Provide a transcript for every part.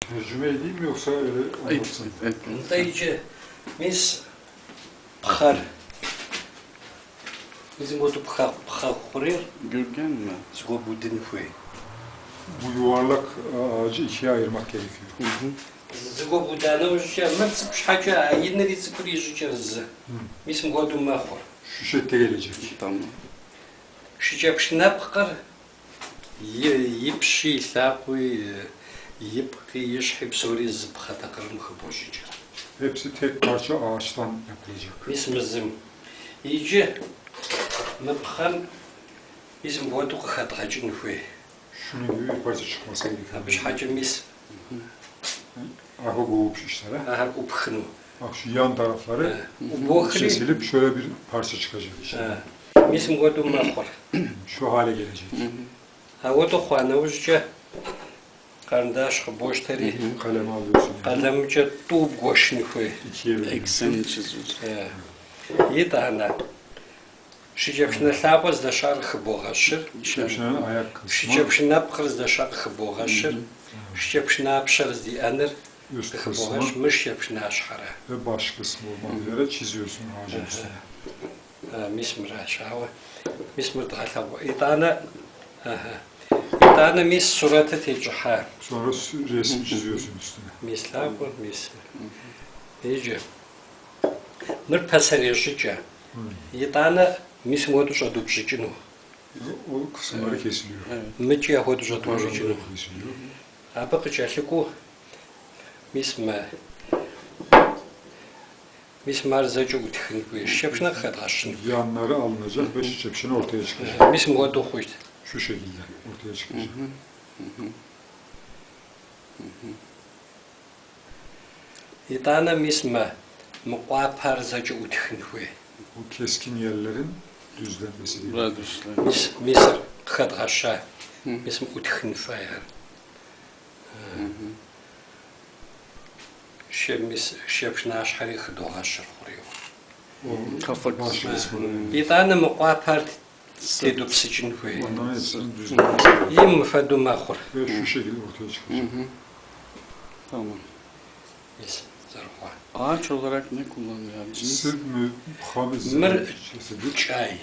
Tercüme edeyim mi yoksa öyle anlatsın? Dayıcı, biz pıhar. Bizim otu pıhar kuruyor. Gürgen mi? Zgo budin fuy. Bu yuvarlak ağacı ikiye ayırmak gerekiyor. Zgo budana uçuşa, mırtsıp şaça, yine rizikur yüzüçeriz. Bizim godu mahur. Şu şekilde gelecek. Tamam. Şıçapşına pıhar. Yipşi, sakuy, yipki, yışhip sori zıpha takırım hıboşucu. Hepsi tek parça ağaçtan yapılacak. Bizim iyice mıphan bizim godu khatacın fuy. Şunun gibi bir parça çıkması gerekiyor. Abış hacimiz Aha boğup işlere. ahar upkhnu. Bak şu yan tarafları Ubokhri. kesilip şöyle bir parça çıkacak işte. Bizim godu mahur. Şu hale gelecek. Ha godu khwana uzca kardeş boştari Kalem alıyorsun. Yani. kalemce tub goşni fuy. İkiye bölüyorsun. Eksen çiziyoruz. Yedana. Şıcapşına labaz da şar khboğaşır. Şapşanın ayak kısmı, Şıcapşına pkhız da şar khboğaşır. Şıcapşına pşarız di anır. üst kısmı Khboğaş mış yapşına aşhara. ve baş kısmı olmak üzere çiziyorsun ağacın üstüne. Mismir aşağı. Mismir dağıtı. İtana mis suratı tecrüha. Sonra resim çiziyorsun üstüne. Misla bu mis. İyice. Mır pasarıcıca. İtana mis modu şadupşıcını. O kısımları kesiliyor. Mıç yahudu şadupşıcını. Parçaları kesiliyor. Abi kıçalıku misma. Mismar zacı utkhın bu. Şapşına khatlaşın. Yanları alınacak ve şapşan ortaya çıkacak. Mis modu khuyt. Şu şekilde ortaya çıkacak. İtana misma. Muqapar zacı utkhın bu. Bu keskin yerlerin düzlenmesi değil. Radüsler. Misr khatlaşa. Mism utkhın fayar. Şemis şapşına aşhari khdoğaşır xuruyor. O Kafa baş kısmını. İtana muqapar tedupsıcın bu. Onların hepsinin düzlenmesi gerekiyor. Yim fadu mahur. Ve şu şekilde ortaya çıkacak. Tamam. Mis zarfa. Ağaç olarak ne kullanıyorsunuz? Sırf mı? Hamiz. Mır çay.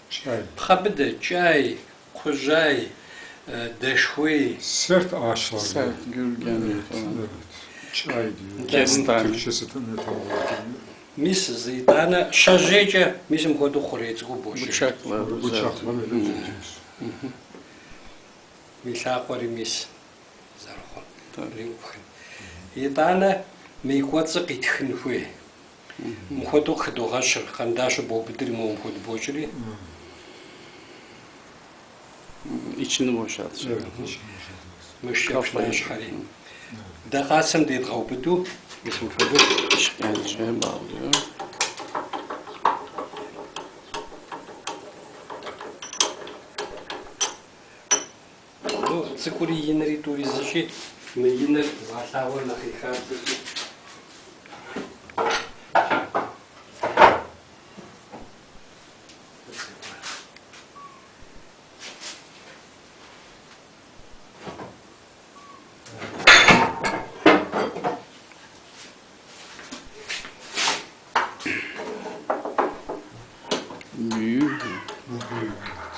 Çay. Phabıdı çay, kuzay, deşhui. Sert ağaçlar. Sert, gürgen falan. Evet. Çay diyor. Kestane. Türkçesi ne tam olarak bilmiyorum. Mis zitana şajece bizim kodu xureycgu boşu. Bıçakla. Bıçakla böyle tutuyoruz. Milaqori mis zarfa. Tabii. Riukhin. İtana meykotsı qitxin hui. Mkodu xdoğaşır, kandaşı bobidir mumkodu boşuri. İçini boşaltacak. Evet. içini boşaltıyoruz. Mış yapşına Kafayı. aşhari. Dağasım deyit gavbidu. Bizim kodu. İşkenceye bağlıyor. Ну, цикури йинери туризиши, мы йинер вахтавар на хихарты. Büyük. Bu büyük.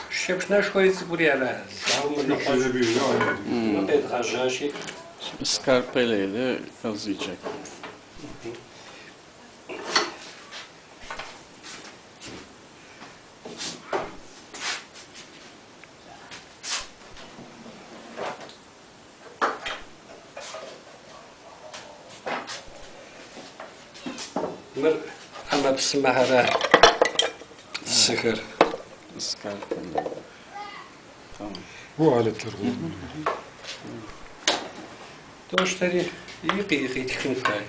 Шепшна шхой цикури ара. Завмы Şöyle büyüğü aynı. на пет хажаши. Şimdi skarpeleyle kazıyacak. Мыр ама псымахара sıhır. Skarpele. Tamam. Bu aletler kullanılıyor. Doğuşları iyi tıkın fay.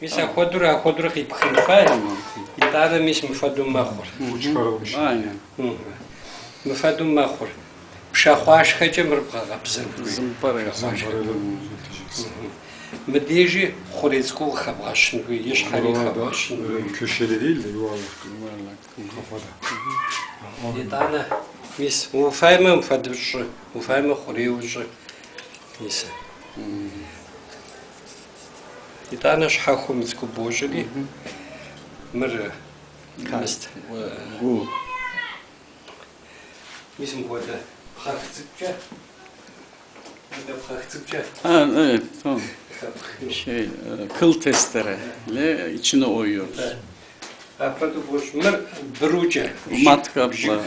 Mesela hodura tıkın fay. İtara mis mfadum mahur. Bu çıkarılmış. Aynen. Mfadum mahur. Pşaxuaş kaçı mırpqa kapsın. Zımpara yapar. Zamparaları düzelteceksin. Mıdeci Xorezkul xabğaşın ve yeş hari xabğaşın. Köşeli değil de yuvarlak. Yuvarlak. Kafada. Yetana mis ufayma fadırşı, ufayma Xoreyucu. Mis. Yetana şahumuz kubojeli. Mır kast. Bu. Bizim koda praktikçe. Burada praktikçe. Ha evet tamam. Kıl testereyle içine oyuyoruz. Apadu boş mır bruca. Matkapla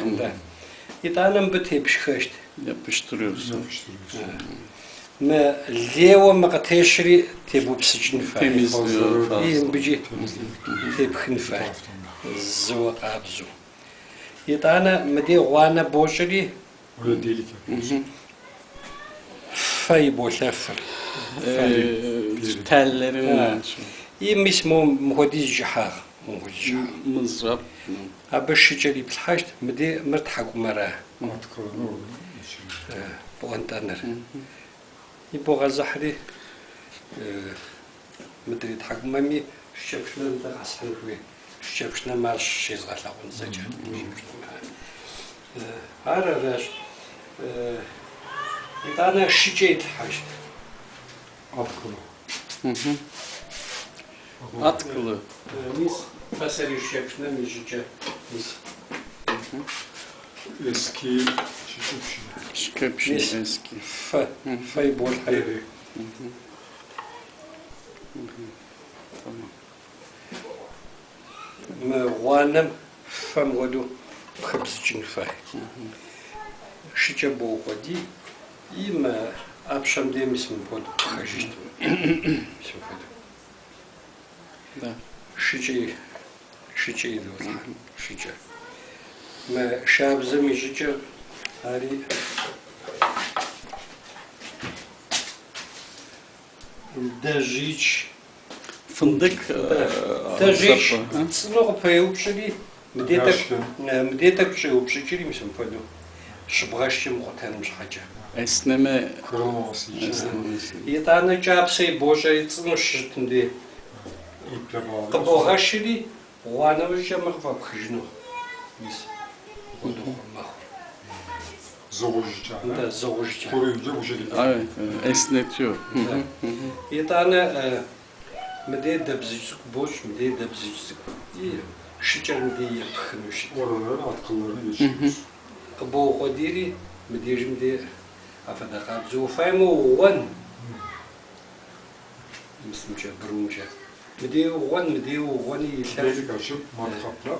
Yetana bu tepşikşt. yapıştırıyoruz. Yapıştırıyorsun. Ma levo ma teşri tebu psicin fa. Temizliyor fazla. İyim bici tepkin fa. Zıva qabzu. Yetana mede wana boşri Orada delik yapıyorsun. fay boşafır. Tellerinden İyim ismo muhadiz jahar. mızrap. Abışıcı bilhaşt mede mırt hagumara. Atkılarını orada geçiriyor. Bu antanır. İbo gazahri مدري تحكمامي شبشنا نتا عسل شوي شبشنا مارش شيء صغار لعون زجر هذا راش يتانا شجيت حاجة Atkılı. Atkılı. ميس فسري شبشنا ميجيجا ميس Eski şişe. Köpşin Mis. eski. فاي بول حي Deri. Tamam. ما غوانم فم غدو خبز جنفاي شجا بو غدي إما أبشم دي مسم بود خجيت مسم بود Da. شجا يدور شجا ما شاب زمي شجا هاري دجيج Fındık دجيج sapı. Ha? تصنغ فيوبشلي Yaşlı. مديتك شيوبشلي مسم بود شبغاشم غتان مش حاجة Esneme Kırılmaması için. esnemesi. يتانا جابسي بوجا يتصنغ شتندي İple bağlıyorsun. قبوغاشلي وانا وجا مغفى بخجنو ميس ودو مخ Zoğucu çağına. ده زوجتي Koruyunca bu şekilde. Evet, esnetiyor. يتانا مدي دبزيجك بوش مدي دبزيجك شجر مدي يبخنوش Oraların atkılarını geçiriyoruz. قبوغ وديري مدي جمدي أفدقات زوفايمو وان مسمجا بروجا مدي وان يشاف Delik açıp matkapla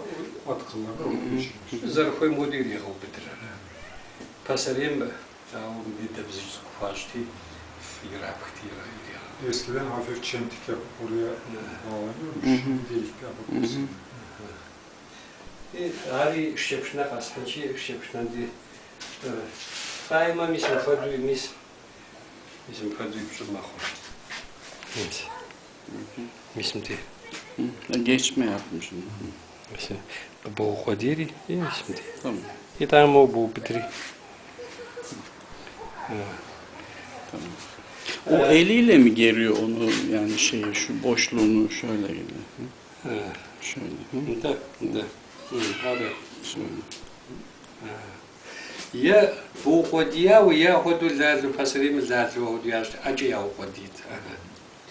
atkılarını orada geçiriyoruz. زرخوي مدير يغو بدر باسريم أو مدي دبزيجك فاشتي في راب كتير Eskiden hafif çentik yapıp oraya bağlanıyormuş. Delik yapıp. هاري شبشنا قاسحنشي شبشنا دي فايما ميس مفادوي ميس مفادوي بسماخو ميس مدي Geçme yapmışım. ميس بو خديري ميس مدي Tamam. يتعمو بو بدري O eliyle mi geriyor onu yani şu boşluğunu şöyle geliyor. Şöyle. ده ده هذا Şöyle. يا بو خديا ويا خدو زازو فاسريم زازو ودو ياش أجي يا خديت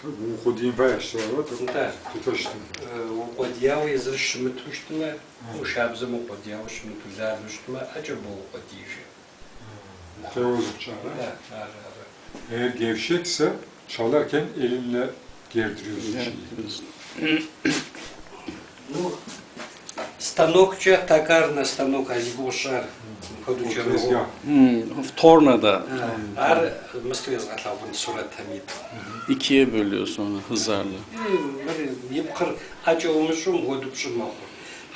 Tabii bu kodiyin bayaşı var. ده Tutaştı. وقدياو يزر شمتوشتما وشابزم وقدياو شمتو زازوشتما أجي بو خديجي Teozuk çağına. ده هذا Eğer gevşekse çalarken elinle gerdiriyorsun şeyi. Yapıyoruz. Ну, станокча токарный станок азигушар O tezgah. Tornada ар Москве згатлавын сурат тамид. ikiye bölüyor sonra hızarlı. Ипқыр ачаумышум годупшум маху.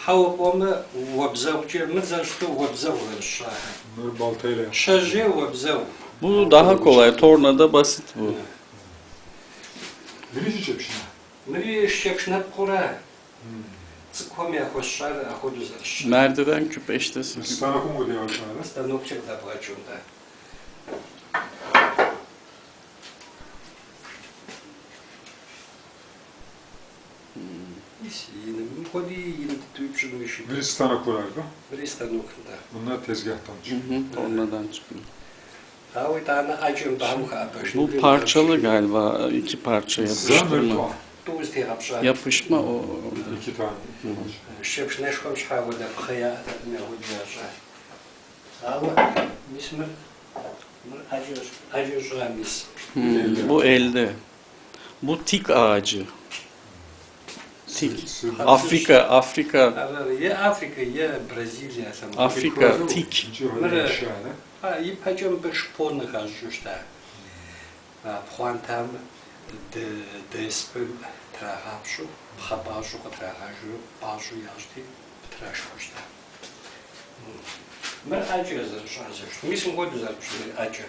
Хауқома вабзавча мыза что вабзав ша. Bunları baltayla yap. Шаже вабзав. Bu daha kolay. Tornada basit bu. Birisi çepşine. Мри шепшнат қура. Циком я хошар аходу зарш. Merdiven küpeştesi gibi. Stanok'un bu diye aşağıda. Станокчик да плачум да. Kodu yine tüyüpçü işi. Bir stanok var galiba. Bir stanokunda. Bunlar tezgahtan çıkıyor. Tornadan çıkıyor. Ha o tane acım daha mı kadar? Bu parçalı galiba, iki parça yapıştırma. Tuz diye yapışar. Yapışma o. İki tane. Şepşne şkom şhavada khaya ne hocaja. Ama mismer acır ramis. Bu elde. Bu tik ağacı. Tik. Afrika. Ya Afrika ya Brezilya sama. Afrika tik. Ha ipacım bir şpon khajuşta. Ha puantam de spem trahapshu, khabashu trahaju, pashu yashti trashuşta. Mer acı şansı. Mislim godu zarpşu acı.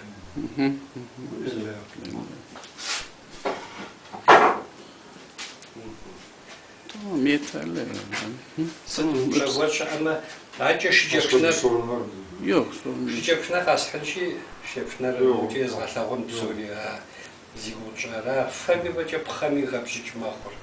Tamam yeterli yani. Sıdum şavşa ama acı Başka bir şıcaklar sorun var mı? Yok sorun yok. şıcaklar kasxınçı şefner ucuz gatlağın söylüyor. Zigulçara fami baca pxami gapşıç mahur.